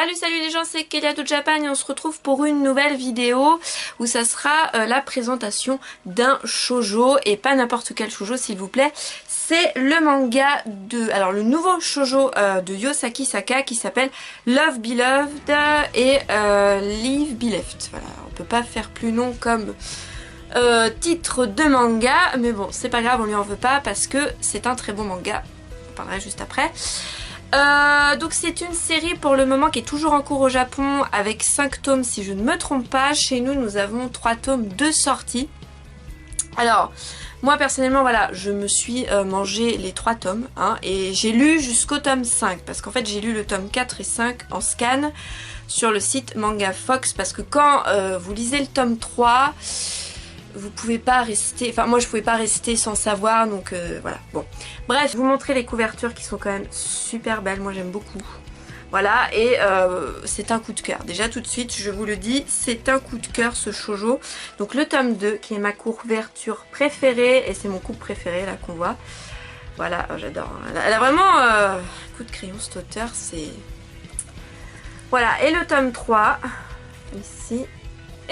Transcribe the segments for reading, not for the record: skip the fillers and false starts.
Salut les gens, c'est Kelia de Japan et on se retrouve pour une nouvelle vidéo où ça sera la présentation d'un shoujo, et pas n'importe quel shoujo s'il vous plaît. C'est le manga de... Alors le nouveau shoujo de Yosaki Saka qui s'appelle Love Beloved et Leave Be Left. Voilà, on peut pas faire plus long comme titre de manga, mais bon c'est pas grave, on lui en veut pas parce que c'est un très bon manga. On parlera juste après. Donc c'est une série pour le moment qui est toujours en cours au Japon avec 5 tomes si je ne me trompe pas. Chez nous avons 3 tomes de sortie. Alors moi personnellement voilà, je me suis mangé les 3 tomes hein, et j'ai lu jusqu'au tome 5 parce qu'en fait j'ai lu le tome 4 et 5 en scan sur le site Manga Fox, parce que quand vous lisez le tome 3 vous pouvez pas rester, enfin moi je pouvais pas rester sans savoir, donc voilà, bon. Bref, je vais vous montrer les couvertures qui sont quand même super belles, moi j'aime beaucoup. Voilà, et c'est un coup de cœur. Déjà tout de suite, je vous le dis, c'est un coup de cœur ce shoujo. Donc le tome 2 qui est ma couverture préférée, et c'est mon couple préféré là qu'on voit. Voilà, j'adore. Elle a vraiment coup de crayon cet auteur, c'est... Voilà, et le tome 3, ici...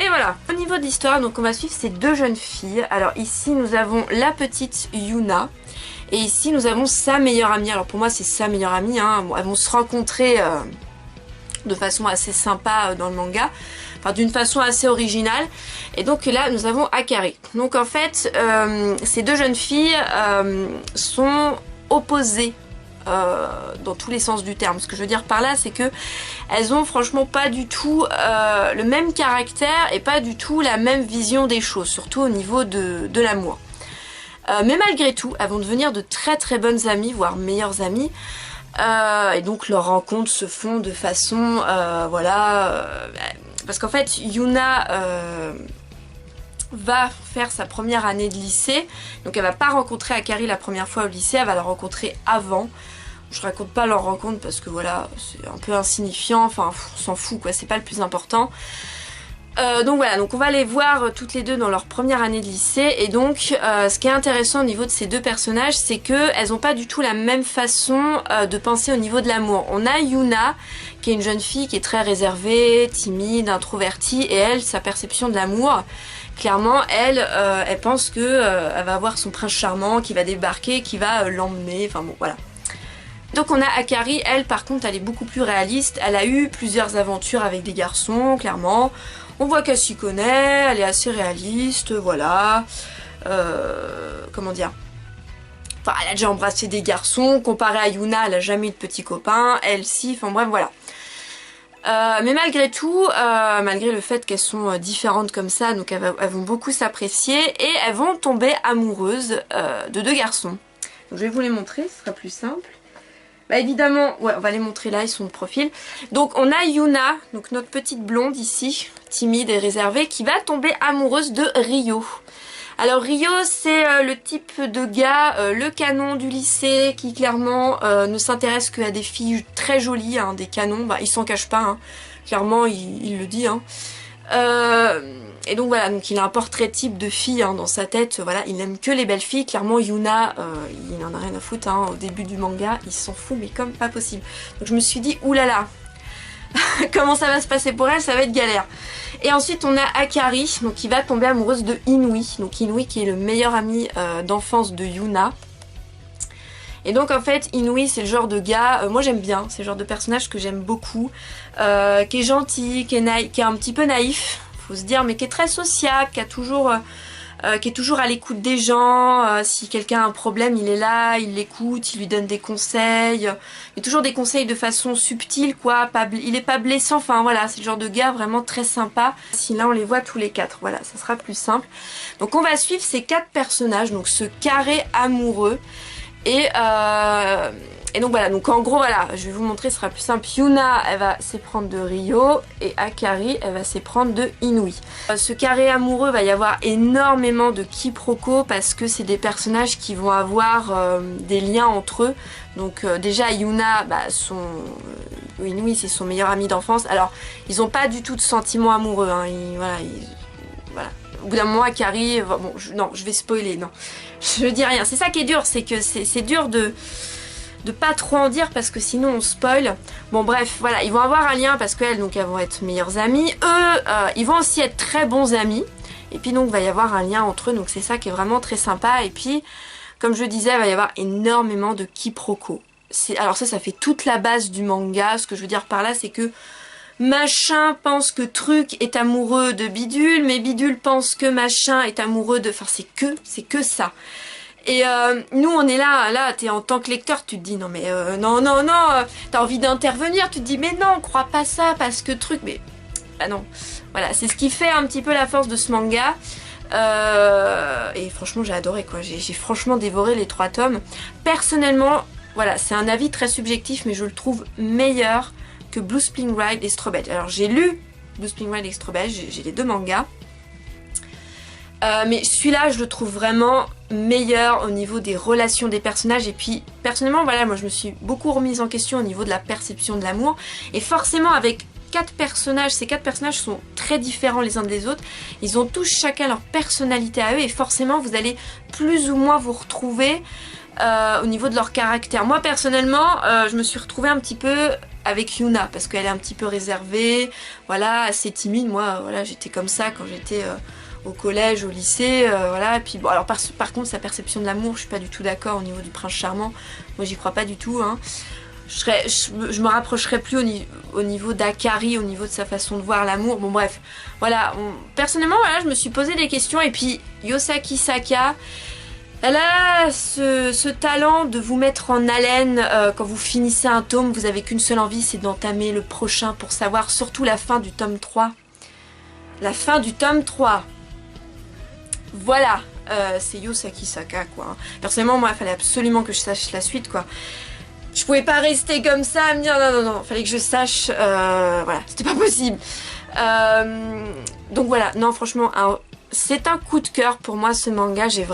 Et voilà, au niveau de l'histoire, donc on va suivre ces deux jeunes filles. Alors ici nous avons la petite Yuna et ici nous avons sa meilleure amie. Alors pour moi c'est sa meilleure amie, hein. Elles vont se rencontrer de façon assez sympa dans le manga, enfin d'une façon assez originale. Et donc là nous avons Akari. Donc en fait ces deux jeunes filles sont opposées dans tous les sens du terme. Ce que je veux dire par là, c'est que elles ont franchement pas du tout le même caractère et pas du tout la même vision des choses, surtout au niveau de l'amour. Mais malgré tout, elles vont devenir de très bonnes amies, voire meilleures amies. Et donc leurs rencontres se font de façon, voilà, parce qu'en fait Yuna va faire sa première année de lycée, donc elle va pas rencontrer Akari la première fois au lycée, elle va la rencontrer avant. Je raconte pas leur rencontre parce que voilà, c'est un peu insignifiant, enfin on s'en fout quoi, c'est pas le plus important. Donc voilà, donc on va les voir toutes les deux dans leur première année de lycée, et donc ce qui est intéressant au niveau de ces deux personnages, c'est que elles ont pas du tout la même façon de penser au niveau de l'amour. On a Yuna qui est une jeune fille qui est très réservée, timide, introvertie, et elle, sa perception de l'amour, clairement elle pense que elle va avoir son prince charmant qui va débarquer, qui va l'emmener, enfin bon voilà. Donc on a Akari, elle par contre elle est beaucoup plus réaliste, elle a eu plusieurs aventures avec des garçons, clairement. On voit qu'elle s'y connaît, elle est assez réaliste, voilà. Comment dire, enfin elle a déjà embrassé des garçons, comparé à Yuna, elle a jamais eu de petits copains, elle si, enfin bref voilà. Mais malgré tout, malgré le fait qu'elles sont différentes comme ça, donc elles vont beaucoup s'apprécier et elles vont tomber amoureuses de deux garçons. Donc je vais vous les montrer, ce sera plus simple. Bah évidemment, ouais, on va les montrer là, ils sont de profil. Donc on a Yuna, donc notre petite blonde ici, timide et réservée, qui va tomber amoureuse de Ryo. Alors Ryo, c'est le type de gars, le canon du lycée, qui clairement ne s'intéresse qu'à des filles très jolies, hein, des canons, bah il s'en cache pas, hein. Clairement il le dit. Hein. Et donc voilà, donc il a un portrait type de fille hein, dans sa tête, voilà, il n'aime que les belles filles. Clairement Yuna, il en a rien à foutre, hein, au début du manga, il s'en fout mais comme pas possible. Donc je me suis dit, oulala, comment ça va se passer pour elle, ça va être galère. Et ensuite on a Akari, donc qui va tomber amoureuse de Inui, donc Inui qui est le meilleur ami d'enfance de Yuna. Et donc en fait Inui c'est le genre de gars, moi j'aime bien, c'est le genre de personnage que j'aime beaucoup, qui est gentil, qui est un petit peu naïf, faut se dire, mais qui est très sociable, qui est toujours à l'écoute des gens, si quelqu'un a un problème il est là, il l'écoute, il lui donne des conseils, mais toujours des conseils de façon subtile quoi, il est pas blessant, enfin voilà, c'est le genre de gars vraiment très sympa. Si là on les voit tous les quatre, voilà, ça sera plus simple. Donc on va suivre ces 4 personnages, donc ce carré amoureux. Et donc voilà, donc en gros voilà, je vais vous montrer, ce sera plus simple. Yuna elle va s'éprendre de Ryo et Akari elle va s'éprendre de Inui. Ce carré amoureux va y avoir énormément de quiproquos parce que c'est des personnages qui vont avoir des liens entre eux. Donc déjà Yuna, bah, Inui c'est son meilleur ami d'enfance. Alors ils n'ont pas du tout de sentiments amoureux, hein. Voilà. Au bout d'un moment Akari, bon non je vais spoiler, non je dis rien, c'est ça qui est dur, c'est que c'est dur de pas trop en dire parce que sinon on spoil. Bon bref, voilà, ils vont avoir un lien parce qu'elles, donc elles vont être meilleures amies. Eux, ils vont aussi être très bons amis. Et puis donc il va y avoir un lien entre eux, donc c'est ça qui est vraiment très sympa. Et puis, comme je disais, il va y avoir énormément de quiproquos. Alors ça fait toute la base du manga. Ce que je veux dire par là, c'est que machin pense que truc est amoureux de bidule, mais bidule pense que machin est amoureux de... Enfin, c'est que ça. Et nous, on est là, t'es en tant que lecteur, tu te dis non mais non, t'as envie d'intervenir, tu te dis mais non, crois pas ça parce que truc, mais bah non. Voilà, c'est ce qui fait un petit peu la force de ce manga. Et franchement, j'ai adoré quoi. J'ai franchement dévoré les 3 tomes. Personnellement, voilà, c'est un avis très subjectif, mais je le trouve meilleur que Blue Spring Ride et Strawberry. Alors j'ai lu Blue Spring Ride et Strawberry, j'ai les 2 mangas. Mais celui-là, je le trouve vraiment meilleur au niveau des relations des personnages. Et puis, personnellement, voilà, moi je me suis beaucoup remise en question au niveau de la perception de l'amour. Et forcément, avec 4 personnages, ces 4 personnages sont très différents les uns des autres. Ils ont tous chacun leur personnalité à eux. Et forcément, vous allez plus ou moins vous retrouver au niveau de leur caractère. Moi, personnellement, je me suis retrouvée un petit peu avec Yuna. Parce qu'elle est un petit peu réservée, voilà, assez timide. Moi, voilà, j'étais comme ça quand j'étais... au collège, au lycée, voilà. Et puis bon, alors par contre, sa perception de l'amour, je suis pas du tout d'accord au niveau du prince charmant. Moi, j'y crois pas du tout. Hein. Je me rapprocherais plus au niveau d'Akari, au niveau de sa façon de voir l'amour. Bon, bref, voilà. Personnellement, voilà, je me suis posé des questions. Et puis, Yosaki Saka, elle a ce talent de vous mettre en haleine quand vous finissez un tome. Vous avez qu'une seule envie, c'est d'entamer le prochain pour savoir surtout la fin du tome 3. La fin du tome 3. Voilà, c'est Yosaki Saka quoi. Personnellement, moi, il fallait absolument que je sache la suite quoi. Je pouvais pas rester comme ça à me dire non, fallait que je sache, voilà, c'était pas possible. Donc voilà, non franchement, c'est un coup de cœur pour moi ce manga, j'ai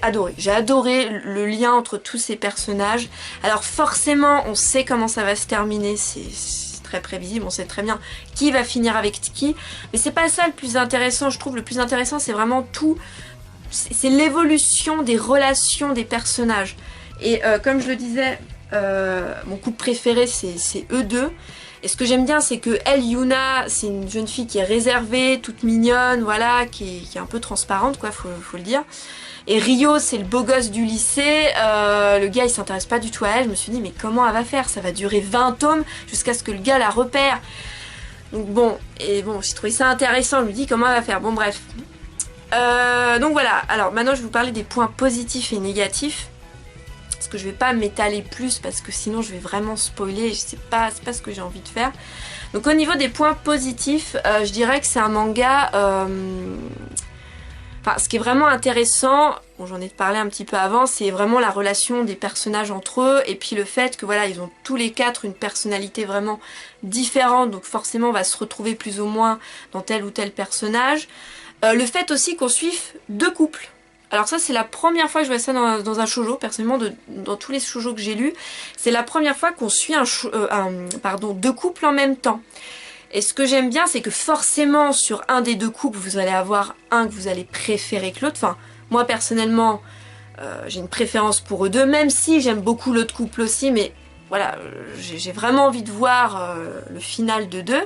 adoré le lien entre tous ces personnages. Alors forcément, on sait comment ça va se terminer, c'est très prévisible, on sait très bien qui va finir avec qui, mais c'est pas ça le plus intéressant, je trouve. Le plus intéressant, c'est vraiment tout, c'est l'évolution des relations des personnages. Et comme je le disais, mon couple préféré, c'est eux deux. Et ce que j'aime bien, c'est que elle, Yuna, c'est une jeune fille qui est réservée, toute mignonne, voilà, qui est un peu transparente, quoi, faut le dire. Et Rio, c'est le beau gosse du lycée, le gars il s'intéresse pas du tout à elle. Je me suis dit mais comment elle va faire? Ça va durer 20 tomes jusqu'à ce que le gars la repère. Donc bon, j'ai trouvé ça intéressant, je me dis comment elle va faire. Bon bref. Donc voilà, alors maintenant je vais vous parler des points positifs et négatifs. Parce que je vais pas m'étaler plus parce que sinon je vais vraiment spoiler, c'est pas ce que j'ai envie de faire. Donc au niveau des points positifs, je dirais que c'est un manga... Enfin, ce qui est vraiment intéressant, bon, j'en ai parlé un petit peu avant, c'est vraiment la relation des personnages entre eux et puis le fait que voilà, ils ont tous les 4 une personnalité vraiment différente, donc forcément on va se retrouver plus ou moins dans tel ou tel personnage. Le fait aussi qu'on suive 2 couples. Alors ça, c'est la première fois que je vois ça dans un shoujo, personnellement, dans tous les shoujos que j'ai lus, c'est la première fois qu'on suit 2 couples en même temps. Et ce que j'aime bien, c'est que forcément, sur un des 2 couples, vous allez avoir un que vous allez préférer que l'autre. Enfin, moi, personnellement, j'ai une préférence pour eux deux, même si j'aime beaucoup l'autre couple aussi. Mais voilà, j'ai vraiment envie de voir le final de 2.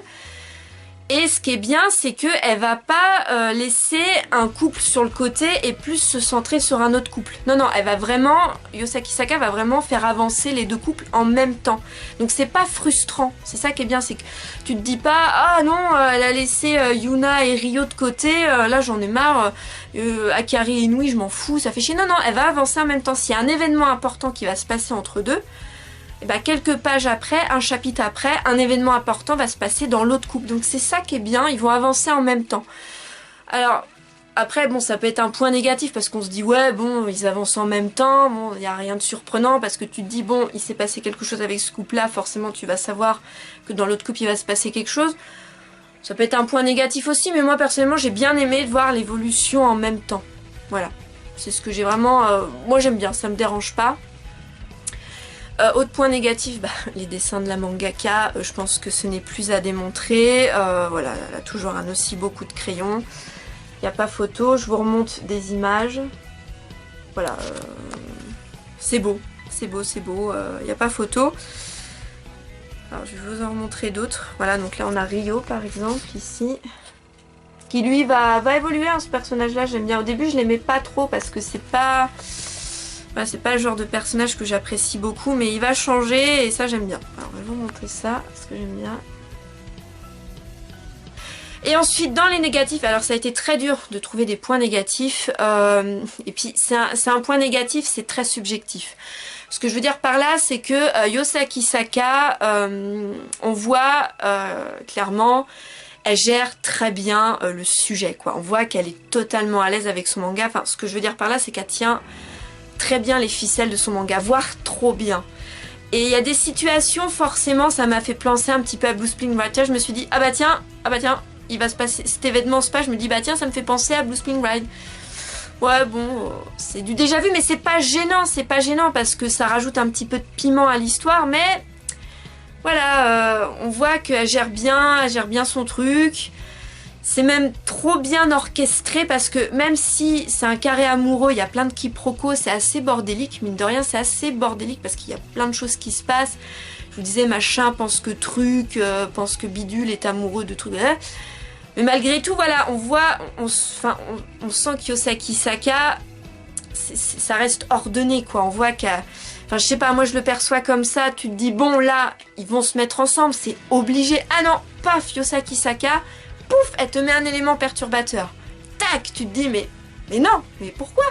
Et ce qui est bien, c'est qu'elle va pas laisser un couple sur le côté et plus se centrer sur un autre couple. Non, elle va vraiment, Yosaki Saka va vraiment faire avancer les 2 couples en même temps. Donc c'est pas frustrant. C'est ça qui est bien, c'est que tu te dis pas, ah non, elle a laissé Yuna et Rio de côté, là j'en ai marre, Akari et Inui, je m'en fous, ça fait chier. Non, elle va avancer en même temps. S'il y a un événement important qui va se passer entre deux, et bah quelques pages après, un chapitre après, un événement important va se passer dans l'autre couple. Donc c'est ça qui est bien, ils vont avancer en même temps. Alors après bon, ça peut être un point négatif parce qu'on se dit ouais bon, ils avancent en même temps, bon il n'y a rien de surprenant parce que tu te dis bon, il s'est passé quelque chose avec ce couple là, forcément tu vas savoir que dans l'autre couple il va se passer quelque chose. Ça peut être un point négatif aussi, mais moi personnellement j'ai bien aimé de voir l'évolution en même temps. Voilà, c'est ce que j'ai vraiment... moi j'aime bien, ça me dérange pas. Autre point négatif, les dessins de la mangaka, je pense que ce n'est plus à démontrer. Voilà, elle a toujours un aussi beau coup de crayon. Il n'y a pas photo, je vous remonte des images. Voilà, c'est beau. c'est beau, il n'y a pas photo. Alors je vais vous en montrer d'autres. Voilà, donc là on a Rio par exemple, ici. Qui lui va évoluer, hein, ce personnage-là, j'aime bien. Au début je l'aimais pas trop parce que c'est pas... Voilà, c'est pas le genre de personnage que j'apprécie beaucoup, mais il va changer et ça j'aime bien. Alors je vais vous montrer ça, parce que j'aime bien. Et ensuite dans les négatifs, alors ça a été très dur de trouver des points négatifs. Et puis c'est un point négatif, c'est très subjectif. Ce que je veux dire par là, c'est que Yosaki Saka, on voit clairement, elle gère très bien le sujet, quoi. On voit qu'elle est totalement à l'aise avec son manga. Enfin, ce que je veux dire par là, c'est qu'elle tient très bien les ficelles de son manga, voire trop bien. Et il y a des situations, forcément, ça m'a fait penser un petit peu à Blue Spring Ride. Je me suis dit, ah bah tiens, il va se passer, cet événement se passe, je me dis, bah tiens, ça me fait penser à Blue Spring Ride. Ouais, bon, c'est du déjà vu, mais c'est pas gênant parce que ça rajoute un petit peu de piment à l'histoire, mais voilà, on voit qu'elle gère bien son truc. C'est même trop bien orchestré parce que même si c'est un carré amoureux, il y a plein de quiproquos, c'est assez bordélique, mine de rien, c'est assez bordélique parce qu'il y a plein de choses qui se passent. Je vous disais, machin pense que truc, pense que bidule est amoureux de truc. Mais malgré tout, voilà, on voit, on sent qu'Yosaki Saka, ça reste ordonné, quoi. On voit qu'à... Enfin, je sais pas, moi je le perçois comme ça, tu te dis, bon, là, ils vont se mettre ensemble, c'est obligé. Ah non, paf, Yosaki Saka, pouf, elle te met un élément perturbateur. Tac, tu te dis, mais non, mais pourquoi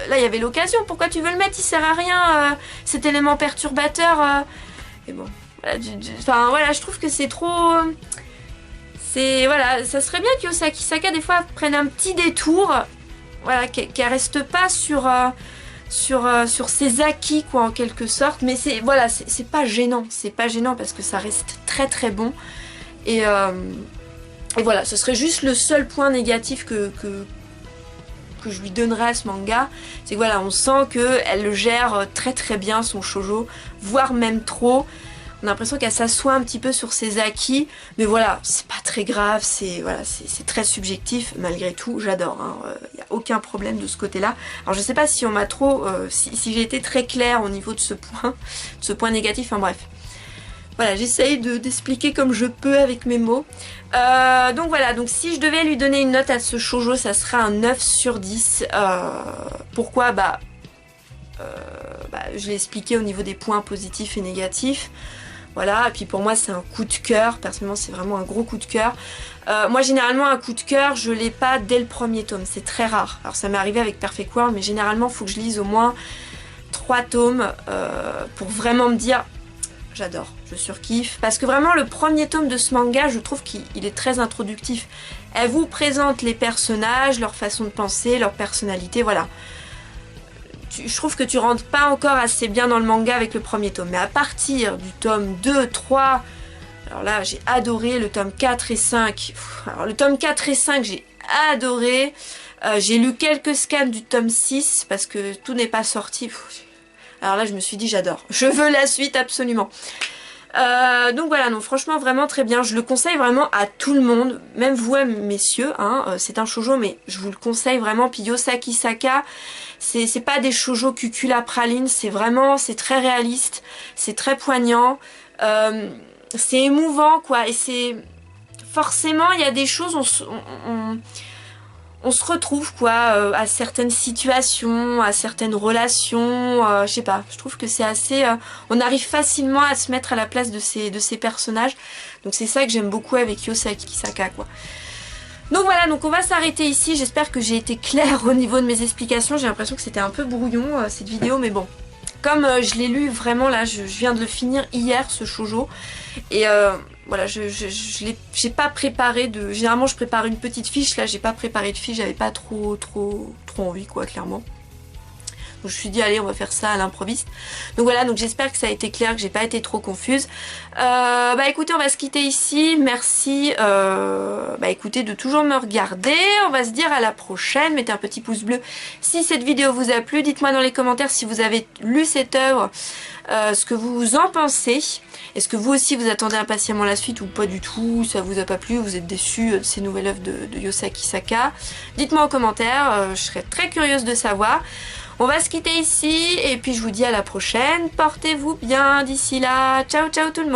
là, il y avait l'occasion, pourquoi tu veux le mettre? Il sert à rien, cet élément perturbateur. Et bon, voilà, enfin, voilà, je trouve que c'est trop... Voilà, ça serait bien que Yosaki Saka des fois prenne un petit détour, voilà, qu'elle reste pas sur ses acquis, quoi, en quelque sorte, mais voilà, c'est pas gênant parce que ça reste très très bon et voilà, ce serait juste le seul point négatif que je lui donnerais à ce manga, c'est que voilà, on sent qu'elle le gère très très bien son shoujo, voire même trop. On a l'impression qu'elle s'assoit un petit peu sur ses acquis, mais voilà, c'est pas très grave, c'est très subjectif, malgré tout, j'adore, y a aucun problème de ce côté-là. Alors je sais pas si on m'a trop, si j'ai été très claire au niveau de ce point négatif, enfin bref. Voilà, j'essaye d'expliquer comme je peux avec mes mots. Donc voilà, donc si je devais lui donner une note à ce shoujo, ça serait un 9 sur 10. Pourquoi je l'ai expliqué au niveau des points positifs et négatifs. Voilà, et puis pour moi c'est un coup de cœur, personnellement c'est vraiment un gros coup de cœur. Moi généralement un coup de cœur, je l'ai pas dès le premier tome, c'est très rare. Alors ça m'est arrivé avec Perfect World, mais généralement il faut que je lise au moins 3 tomes pour vraiment me dire j'adore, je surkiffe. Parce que vraiment le premier tome de ce manga, je trouve qu'il est très introductif. Elle vous présente les personnages, leur façon de penser, leur personnalité, voilà. Je trouve que tu rentres pas encore assez bien dans le manga avec le premier tome. Mais à partir du tome 2, 3, alors là j'ai adoré le tome 4 et 5. Alors le tome 4 et 5 j'ai adoré. J'ai lu quelques scans du tome 6 parce que tout n'est pas sorti. Alors là je me suis dit j'adore. Je veux la suite absolument. Donc voilà, non, franchement vraiment très bien, je le conseille vraiment à tout le monde, même vous messieurs, c'est un shoujo mais je vous le conseille vraiment. Puis Yosaki Saka, c'est pas des shoujo cucul praline, c'est très réaliste, c'est très poignant, c'est émouvant quoi, et c'est forcément il y a des choses, on se retrouve quoi, à certaines situations, à certaines relations, je sais pas, je trouve que c'est assez... on arrive facilement à se mettre à la place de ces personnages, donc c'est ça que j'aime beaucoup avec Yosaki Saka quoi. Donc voilà, donc on va s'arrêter ici, j'espère que j'ai été claire au niveau de mes explications, j'ai l'impression que c'était un peu brouillon cette vidéo, mais bon, comme je l'ai lu vraiment là, je viens de le finir hier ce shoujo, et voilà, j'ai pas préparé de... Généralement je prépare une petite fiche, là j'ai pas préparé de fiche, j'avais pas trop envie quoi, clairement. Donc je me suis dit allez on va faire ça à l'improviste. Donc voilà, donc j'espère que ça a été clair, que j'ai pas été trop confuse. Écoutez, on va se quitter ici. Merci écoutez de toujours me regarder. On va se dire à la prochaine. Mettez un petit pouce bleu si cette vidéo vous a plu. Dites-moi dans les commentaires si vous avez lu cette œuvre, ce que vous en pensez. Est-ce que vous aussi vous attendez impatiemment la suite ou pas du tout? Ça vous a pas plu? Vous êtes déçus de ces nouvelles œuvres de Yosaki Saka? Dites-moi en commentaire, je serais très curieuse de savoir. On va se quitter ici et puis je vous dis à la prochaine. Portez-vous bien d'ici là. Ciao ciao tout le monde.